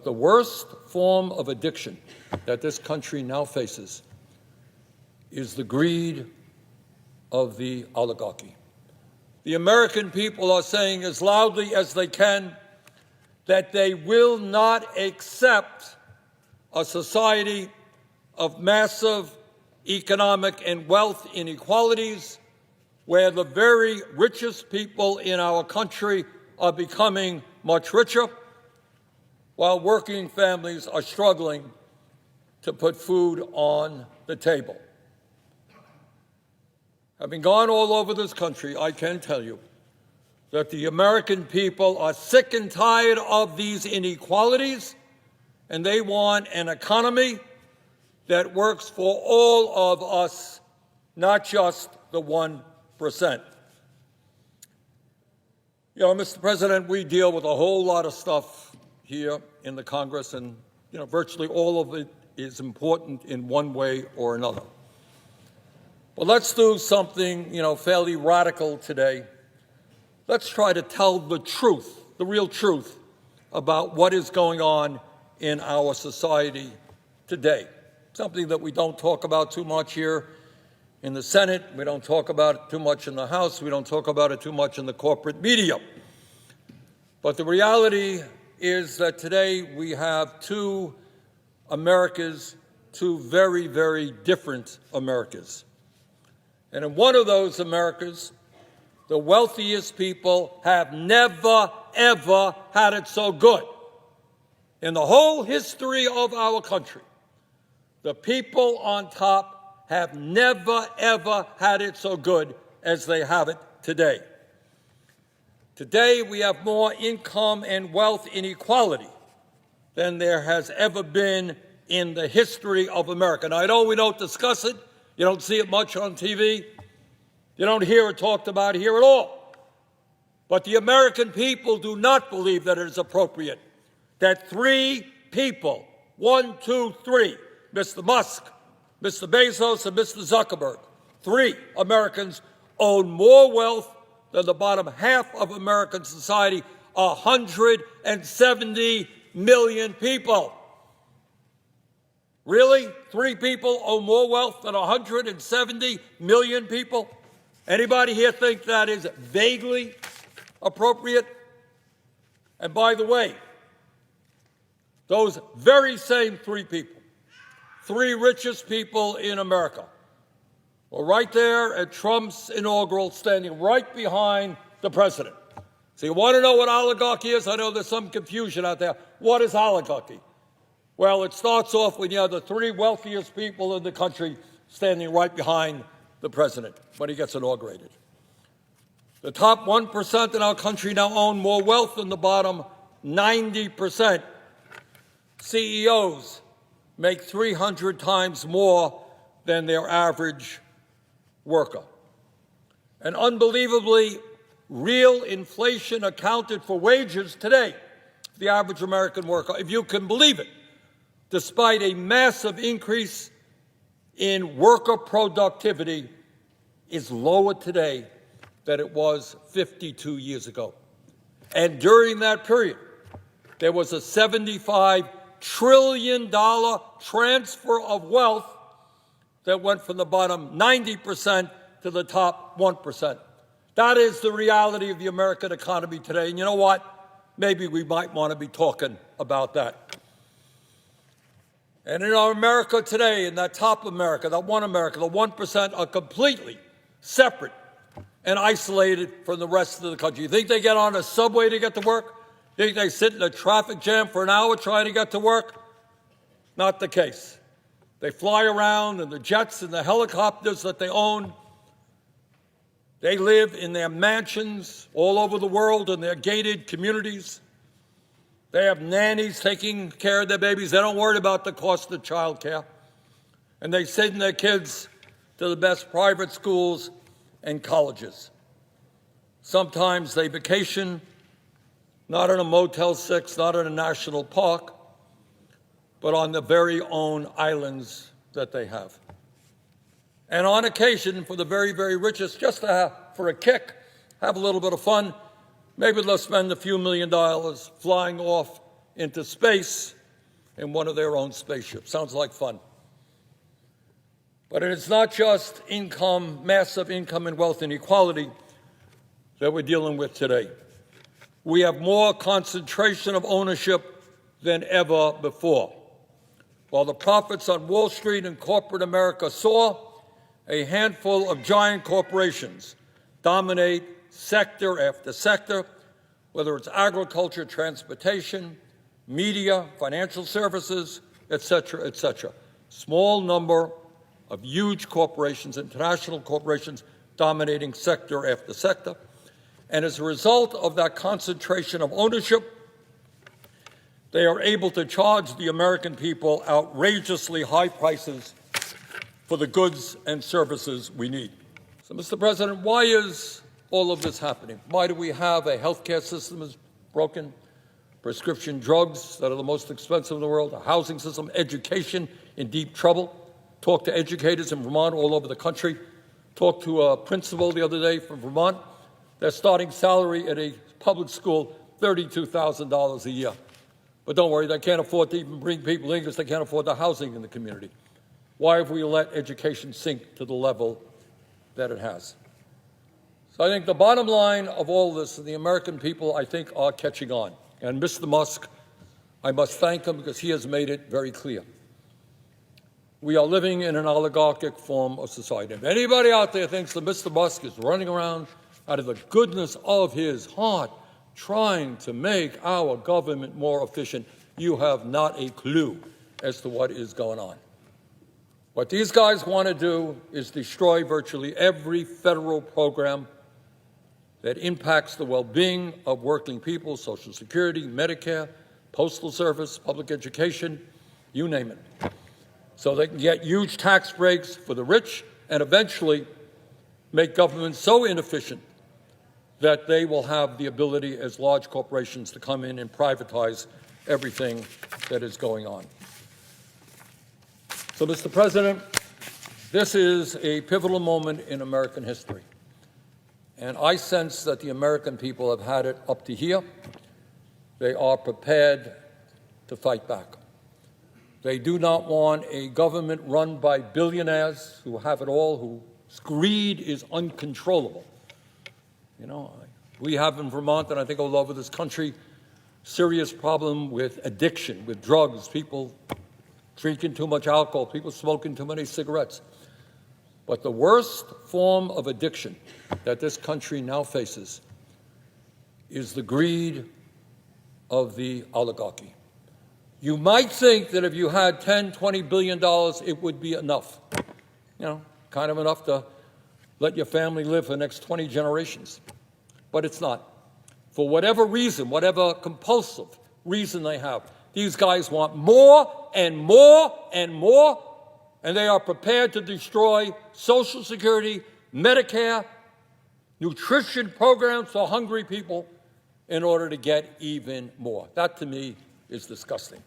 But the worst form of addiction that this country now faces is the greed of the oligarchy. The American people are saying as loudly as they can that they will not accept a society of massive economic and wealth inequalities where the very richest people in our country are becoming much richer while working families are struggling to put food on the table. Having gone all over this country, I can tell you that the American people are sick and tired of these inequalities, and they want an economy that works for all of us, not just the 1%. You know, Mr. President, we deal with a whole lot of stuff here in the Congress, and virtually all of it is important in one way or another. But let's do something, fairly radical today. Let's try to tell the truth, the real truth, about what is going on in our society today. Something that we don't talk about too much here in the Senate. We don't talk about it too much in the House. We don't talk about it too much in the corporate media. But the reality is that today we have two Americas, two very, very different Americas. And in one of those Americas, the wealthiest people have never, ever had it so good. In the whole history of our country, the people on top have never, ever had it so good as they have it today. Today, we have more income and wealth inequality than there has ever been in the history of America. Now, I know we don't discuss it. You don't see it much on TV. You don't hear it talked about here at all. But the American people do not believe that it is appropriate that three people, 1, 2, 3, Mr. Musk, Mr. Bezos, and Mr. Zuckerberg, three Americans own more wealth than the bottom half of American society, 170 million people. Really? Three people own more wealth than 170 million people? Anybody here think that is vaguely appropriate? And by the way, those very same three people, three richest people in America, were right there at Trump's inaugural, standing right behind the president. So you want to know what oligarchy is? I know there's some confusion out there. What is oligarchy? Well, it starts off when you have the three wealthiest people in the country standing right behind the president when he gets inaugurated. The top 1% in our country now own more wealth than the bottom 90%. CEOs make 300 times more than their average worker. And unbelievably, real inflation accounted for wages today, the average American worker, if you can believe it, despite a massive increase in worker productivity, is lower today than it was 52 years ago. And during that period, there was a $75 trillion transfer of wealth that went from the bottom 90% to the top 1%. That is the reality of the American economy today. And you know what? Maybe we might want to be talking about that. And in our America today, in that top America, that one America, the 1% are completely separate and isolated from the rest of the country. You think they get on a subway to get to work? You think they sit in a traffic jam for an hour trying to get to work? Not the case. They fly around in the jets and the helicopters that they own. They live in their mansions all over the world in their gated communities. They have nannies taking care of their babies. They don't worry about the cost of child care. And they send their kids to the best private schools and colleges. Sometimes they vacation, not in a Motel 6, not in a national park, but on the very own islands that they have. And on occasion, for the very, very richest, just to have, for a kick, have a little bit of fun, maybe they'll spend a few $1 million flying off into space in one of their own spaceships. Sounds like fun. But it's not just income, massive income and wealth inequality that we're dealing with today. We have more concentration of ownership than ever before. While the profits on Wall Street and corporate America soar, a handful of giant corporations dominate sector after sector, whether it's agriculture, transportation, media, financial services, et cetera, et cetera. Small number of huge corporations, international corporations, dominating sector after sector. And as a result of that concentration of ownership, they are able to charge the American people outrageously high prices for the goods and services we need. So, Mr. President, why is all of this happening? Why do we have a healthcare system that's broken, prescription drugs that are the most expensive in the world, a housing system, education in deep trouble? Talk to educators in Vermont, all over the country. Talked to a principal the other day from Vermont. Their starting salary at a public school, $32,000 a year. But don't worry, they can't afford to even bring people in because they can't afford the housing in the community. Why have we let education sink to the level that it has? So I think the bottom line of all this, the American people, I think, are catching on. And Mr. Musk, I must thank him because he has made it very clear. We are living in an oligarchic form of society. If anybody out there thinks that Mr. Musk is running around out of the goodness of his heart trying to make our government more efficient, you have not a clue as to what is going on. What these guys want to do is destroy virtually every federal program that impacts the well-being of working people, Social Security, Medicare, Postal Service, public education, you name it. So they can get huge tax breaks for the rich and eventually make government so inefficient that they will have the ability as large corporations to come in and privatize everything that is going on. So, Mr. President, this is a pivotal moment in American history. And I sense that the American people have had it up to here. They are prepared to fight back. They do not want a government run by billionaires who have it all, whose greed is uncontrollable. You know, we have in Vermont, and I think all over this country, serious problem with addiction, with drugs, people drinking too much alcohol, people smoking too many cigarettes. But the worst form of addiction that this country now faces is the greed of the oligarchy. You might think that if you had $10, $20 billion, it would be enough. You know, kind of enough to let your family live for the next 20 generations. But it's not. For whatever reason, whatever compulsive reason they have, these guys want more and more and more, and they are prepared to destroy Social Security, Medicare, nutrition programs for hungry people in order to get even more. That, to me, is disgusting.